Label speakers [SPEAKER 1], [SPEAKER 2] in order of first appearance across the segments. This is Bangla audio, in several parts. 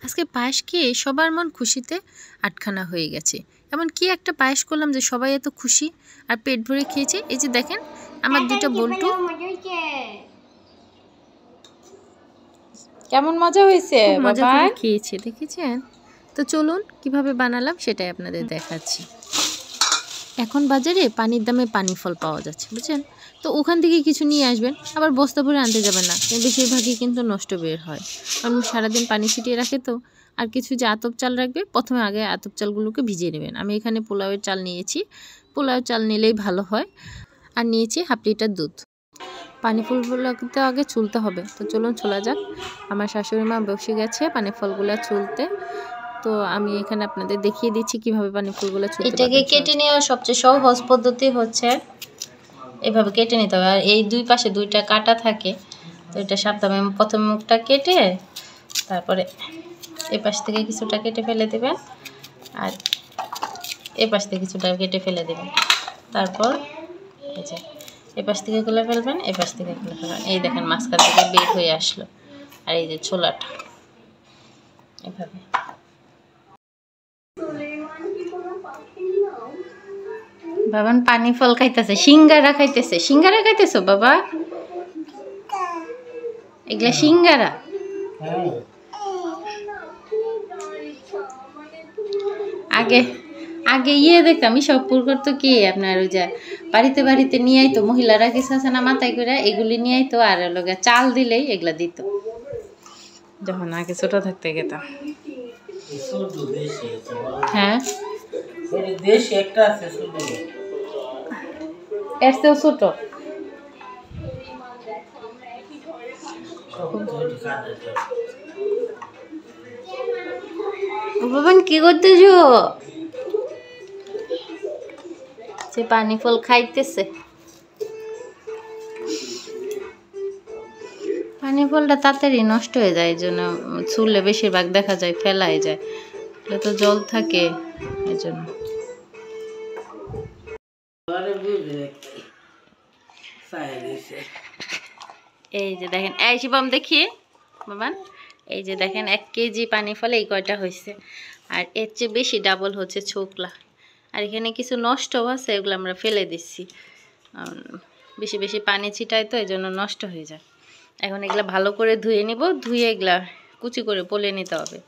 [SPEAKER 1] আজকে পায়েস খেয়ে সবার মন খুশিতে আটখানা হয়ে গেছে। এমন কি একটা পায়েস করলাম যে সবাই এত খুশি আর পেট ভরে খেয়েছে। এই যে দেখেন আমার দুটো বল্টু
[SPEAKER 2] কেমন মজা হয়েছে
[SPEAKER 1] মজা
[SPEAKER 2] বাবা
[SPEAKER 1] করে খেয়েছে, দেখেছেন? তো চলুন কিভাবে বানালাম সেটাই আপনাদের দেখাচ্ছি। এখন বাজারে পানির দামে পানি ফল পাওয়া যাচ্ছে, বুঝছেন? তো ওখান থেকে কিছু নিয়ে আসবেন, আবার বস্তা ভরে আনতে যাবেন না, বেশিরভাগই কিন্তু নষ্ট বের হয়, কারণ সারাদিন পানি ছিটিয়ে রাখে তো। আর কিছু যে আতপ চাল রাখবে, প্রথমে আগে আতপ চালগুলোকে ভিজিয়ে নেবেন। আমি এখানে পোলাওয়ের চাল নিয়েছি, পোলাও চাল নিলেই ভালো হয়। আর নিয়েছি হাফ লিটার দুধ। পানি ফুলগুলোতে আগে চুলতে হবে, তো চলুন ছোলা যাক। আমার শাশুড়ি মা বসে গেছে পানি ফলগুলো চুলতে, তো আমি এখানে আপনাদের দেখিয়ে দিচ্ছি কিভাবে পানি ফুলগুলো চুলতে।
[SPEAKER 2] এটাকে কেটে নেওয়ার সবচেয়ে সহজ পদ্ধতি হচ্ছে এভাবে কেটে নিতে হবে। আর এই দুই পাশে দুইটা কাটা থাকে, তো এটা সাবধানে প্রথমে মুখটা কেটে তারপরে এই পাশ থেকে কিছুটা কেটে ফেলে দেবেন, আর এই পাশ থেকে কিছুটা কেটে ফেলে দেবেন। তারপর এই যে এই পাশ থেকে খুলে ফেলবেন, এই পাশ থেকে খুলে ফেলবেন। এই দেখেন মাঝখান থেকে বের হয়ে আসলো। আর এই যে ছোলাটা এভাবে। বাবান পানি ফল খাইতেছে, সিঙ্গারা খাইতেছে। সিঙ্গারা খাইতেছো বাবা? এগুলা সিঙ্গারা। আগে আগে দেখতাম সব পুরকর তো কি আপনার ওই যে বাড়িতে বাড়িতে নিয়ে আইতো মহিলারা, কিছু আছে না মাথায় করে, এগুলি নিয়ে আইতো আর লোকে চাল দিলেই এগুলা দিত যখন আগে ছোট থাকতে গেতাম। হ্যাঁ দেশ একটা আছে ছোট, এর চেয়েও ছোট। বাবান কি করতেছো? যে পানি ফল খাইতেছে। পানি ফলটা তাড়াতাড়ি নষ্ট হয়ে যায়, এই জন্য চুলে বেশিরভাগ দেখা যায় ফেলাই যায়, এটা তো জল থাকে এই জন্য। এই যে দেখেন, এই শিবম দেখি বাবান, এই যে দেখেন 1 কেজি পানি ফলে এই কয়টা হয়েছে, আর এর চেয়ে বেশি ডাবল হচ্ছে ছোকলা। আর এখানে কিছু নষ্টও আছে, এগুলো আমরা ফেলে দিচ্ছি, বেশি বেশি পানি ছিটায় তো এই জন্য নষ্ট হয়ে যায়। এখন এগুলা ভালো করে ধুয়ে নিব, ধুয়ে এগুলা কুচি করে পলে নিতে হবে।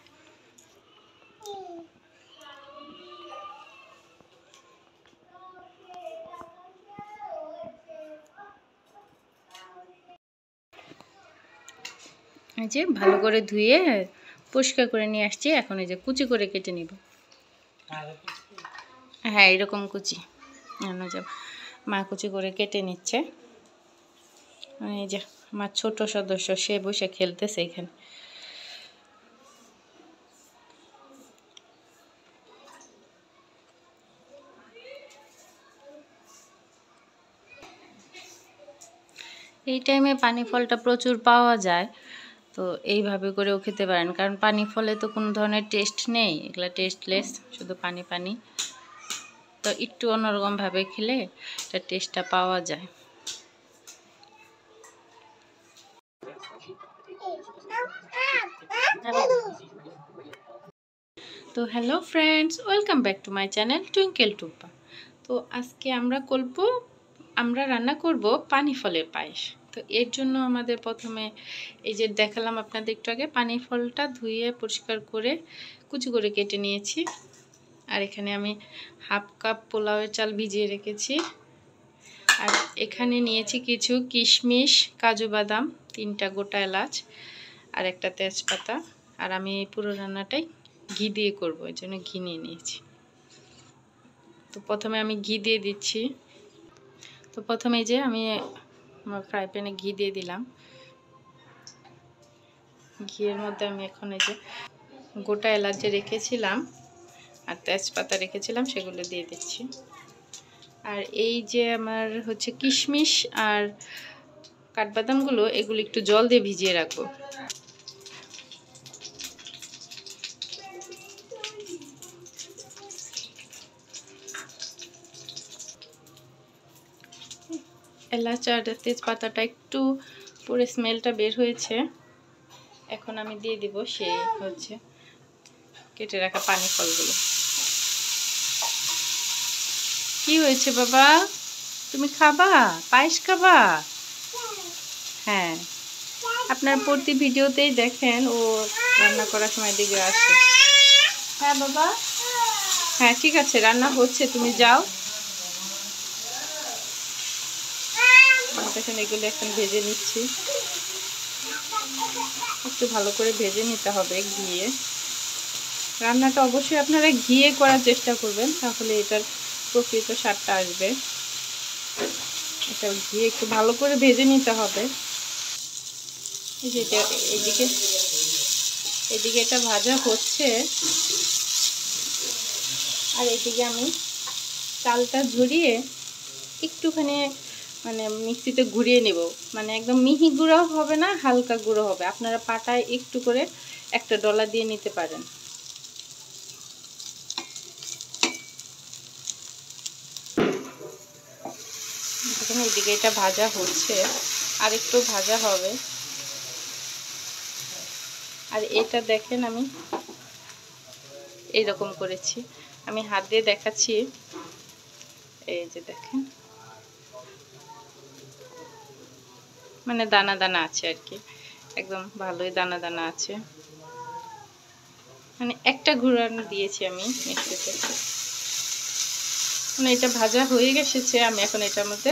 [SPEAKER 2] এই যে ভালো করে ধুয়ে পরিষ্কার করে নিয়ে আসছি, এখন এই যে কুচি করে কেটে নিব। হ্যাঁ এরকম কুচি, যে মা কুচি করে কেটে নিচ্ছে। এই যে আমার ছোট সদস্য, সে বসে খেলতেছে এখানে। এই টাইমে পানি ফলটা প্রচুর পাওয়া যায়, তো এইভাবে করেও খেতে পারেন, কারণ পানি ফলে তো কোনো ধরনের টেস্ট নেই, এগুলা টেস্টলেস, শুধু পানি পানি। তো একটু অন্যরকমভাবে খেলে এটা টেস্টটা পাওয়া যায়। তো hello friends, welcome back to my channel twinkle Tumpa. তো আজকে আমরা রান্না করব পানি ফলের পায়েস। তো এর জন্য আমাদের প্রথমে এই যে দেখালাম আপনাদের একটু আগে, পানি ফলটা ধুয়ে পরিষ্কার করে কুচি করে কেটে নিয়েছি। আর এখানে আমি হাফ কাপ পোলাওয়ের চাল ভিজিয়ে রেখেছি। আর এখানে নিয়েছি কিছু কিশমিশ, কাজু বাদাম, 3টা গোটা এলাচ আর একটা তেজপাতা। আর আমি এই পুরো রান্নাটাই ঘি দিয়ে করব, এই জন্য ঘি নিয়ে নিয়েছি। তো প্রথমে আমি ঘি দিয়ে দিচ্ছি। তো প্রথমে যে আমি আমার ফ্রাই প্যানে ঘি দিয়ে দিলাম। ঘিয়ের মধ্যে আমি এখন এই যে গোটা এলাচ যে রেখেছিলাম আর তেজপাতা রেখেছিলাম সেগুলো দিয়ে দিচ্ছি। আর এই যে আমার হচ্ছে কিশমিশ আর কাঠবাদামগুলো, এগুলো একটু জল দিয়ে ভিজিয়ে রাখবো। এলাচ আর তেজপাতাটা একটু পুরো স্মেলটা বের হয়েছে, এখন আমি দিয়ে দিব সেই হচ্ছে কেটে রাখা পানি ফলগুলো। কি হয়েছে বাবা, তুমি খাবা পায়েস খাবা? হ্যাঁ, আপনার প্রতি ভিডিওতেই দেখেন ও রান্না করার সময় দিকে আসে। হ্যাঁ বাবা, হ্যাঁ ঠিক আছে, রান্না হচ্ছে, তুমি যাও। দেখেন এগুলো এখন ভেজে নিচ্ছি, একটু ভালো করে ভেজে নিতে হবে ঘিয়ে। রান্নাটা অবশ্যই আপনারা ঘিয়ে করার চেষ্টা করবেন, তাহলে এটার প্রকৃত স্বাদটা আসবে। এটা ঘিয়ে একটু ভালো করে ভেজে নিতে হবে। এই যে এদিকে এটা ভাজা হচ্ছে, আর এদিকে আমি চালটা ঝরিয়ে একটুখানি মানে মিক্সিতে ঘুরিয়ে নেব। মানে একদম মিহি গুঁড়াও হবে না, হালকা গুঁড়ো হবে। আপনারা পাটায় একটু করে একটা ডলা দিয়ে নিতে পারেন। এখন এইদিকে এটা ভাজা হচ্ছে, আর একটু ভাজা হবে। আর এটা দেখেন আমি এইরকম করেছি, আমি হাত দিয়ে দেখাচ্ছি। এই যে দেখেন, মানে দানা দানা আছে আর কি, একদম ভালোই দানা দানা আছে। মানে একটা ঘুরানো দিয়েছি আমি মিক্সিতে। মানে এটা ভাজা হয়ে গেছে, আমি এখন এটার মধ্যে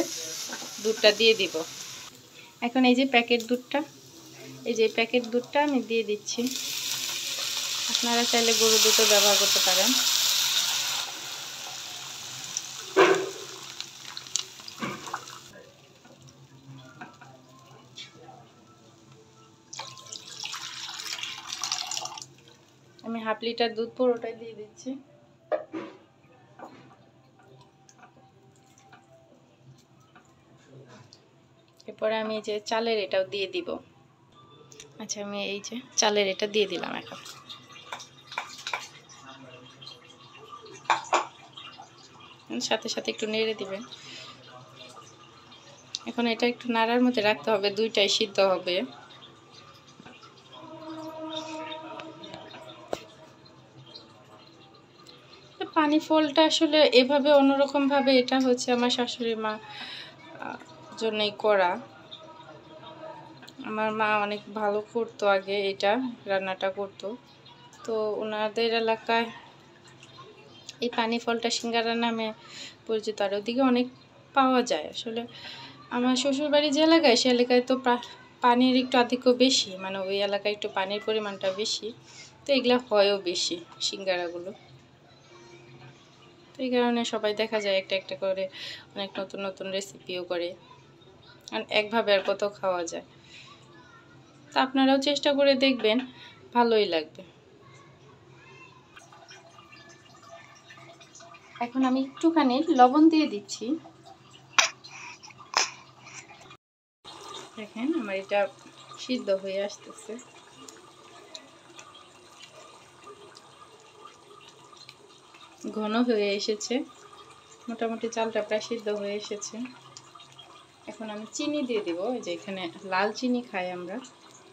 [SPEAKER 2] দুধটা দিয়ে দিব। এখন এই যে প্যাকেট দুধটা, এই যে প্যাকেট দুধটা আমি দিয়ে দিচ্ছি। আপনারা চাইলে গরুর দুধও ব্যবহার করতে পারেন। আমি হাফ লিটার দুধ পুরোটাই দিয়ে দিচ্ছি। এরপরে আমি এই যে চালের এটাও দিয়ে দিব। আচ্ছা, আমি এই যে চালের এটা দিয়ে দিলাম। এখন সাথে সাথে একটু নেড়ে দিবেন। এখন এটা একটু নাড়ার মধ্যে রাখতে হবে, দুইটাই সিদ্ধ হবে। পানি ফলটা আসলে এভাবে অন্যরকম ভাবে, এটা হচ্ছে আমার শাশুড়ি মা জন্যই করা। আমার মা অনেক ভালো করতো আগে, এটা রান্নাটা করতো। তো ওনাদের এলাকায় এই পানি ফলটা সিঙ্গারা নামে পরিচিত, আর ওদিকে অনেক পাওয়া যায়। আসলে আমার শ্বশুরবাড়ি যে এলাকায়, সে এলাকায় তো পানির একটু আধিক্য বেশি, মানে ওই এলাকায় একটু পানির পরিমাণটা বেশি, তো এগুলো হয়ও বেশি সিঙ্গারাগুলো। তো এই কারণে সবাই দেখা যায় একটা একটা করে অনেক নতুন নতুন রেসিপিও করে, আর একভাবে আর কত খাওয়া যায়। তা আপনারাও চেষ্টা করে দেখবেন, ভালোই লাগবে। এখন আমি একটুখানি লবণ দিয়ে দিচ্ছি। দেখেন আমার এটা সিদ্ধ হয়ে আসতেছে। ঘন হয়ে এসেছে, মোটামুটি চালটা প্রায় সিদ্ধ হয়ে এসেছে। এখন আমি চিনি দিয়ে দিব। এই যে এখানে লাল চিনি খাই আমরা,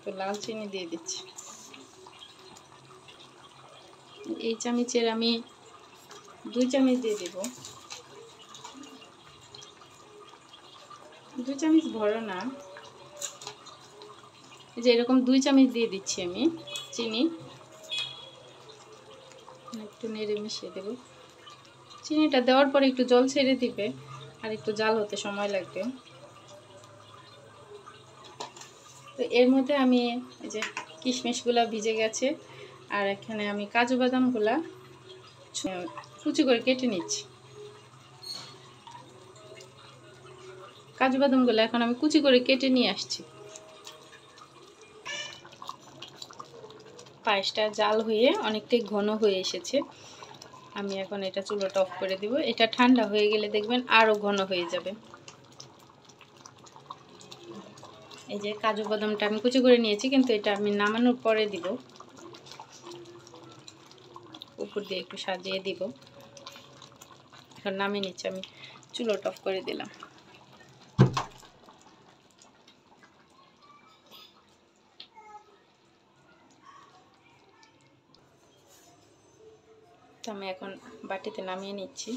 [SPEAKER 2] তো লাল চিনি দিয়ে দিচ্ছি। এই চামচের আমি 2 চামচ দিয়ে দেব। 2 চামচ ভরা না, এই যে এরকম 2 চামচ দিয়ে দিচ্ছি আমি চিনি। একটু নেড়ে মিশিয়ে দেব। চিনিটা দেওয়ার পরে একটু জল ছেড়ে দিবে, আর একটু জাল হতে সময় লাগবে। তো এর মধ্যে আমি এই যে কিশমিশগুলা ভিজে গেছে, আর এখানে আমি কাজু বাদামগুলা কুচি করে কেটে নিচ্ছি। কাজু বাদামগুলো এখন আমি কুচি করে কেটে নিয়ে আসছি। পায়েসটা জাল হয়ে অনেকটাই ঘন হয়ে এসেছে। আমি এখন এটা চুলাটা অফ করে দিব। এটা ঠান্ডা হয়ে গেলে দেখবেন আরো ঘন হয়ে যাবে। এই যে কাজু বাদামটা আমি কুচি করে নিয়েছি, কিন্তু এটা আমি নামানোর পরে দিব। উপর দিয়ে একটু সাজিয়ে দিব। এখন নামিয়ে নিচ্ছি, আমি চুলাটা অফ করে দিলাম। তো আমি এখন বাটিতে নামিয়ে নিচ্ছি।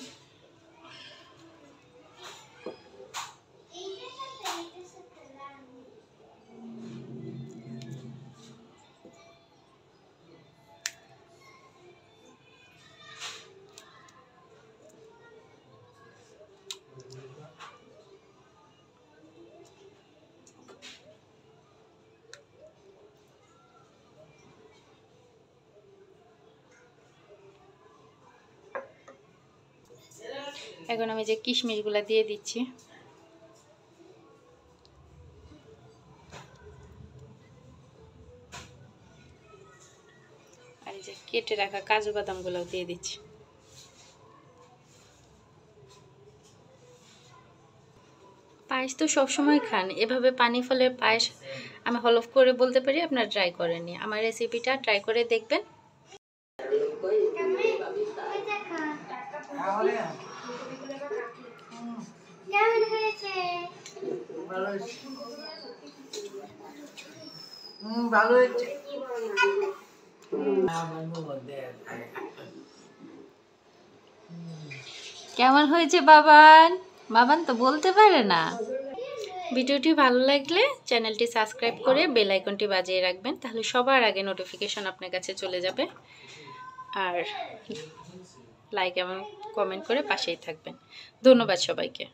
[SPEAKER 2] এখন আমি যে কিশমিশগুলো দিয়ে দিচ্ছি। আর এই যে কেটে রাখা কাজু বাদামগুলো দিয়ে দিচ্ছি। পায়েস তো সবসময় খান, এভাবে পানি ফলের পায়েস আমি হলফ করে বলতে পারি আপনারা ট্রাই করেননি। আমার রেসিপিটা ট্রাই করে দেখবেন।
[SPEAKER 3] ভালো হয়েছে।
[SPEAKER 1] কেমন হয়েছে বাবান? বাবান তো বলতে পারে না।
[SPEAKER 2] ভিডিওটি ভালো লাগলে চ্যানেলটি সাবস্ক্রাইব করে বেল আইকনটি বাজিয়ে রাখবেন, তাহলে সবার আগে নোটিফিকেশন আপনার কাছে চলে যাবে। আর লাইক এবং কমেন্ট করে পাশেই থাকবেন। ধন্যবাদ সবাইকে।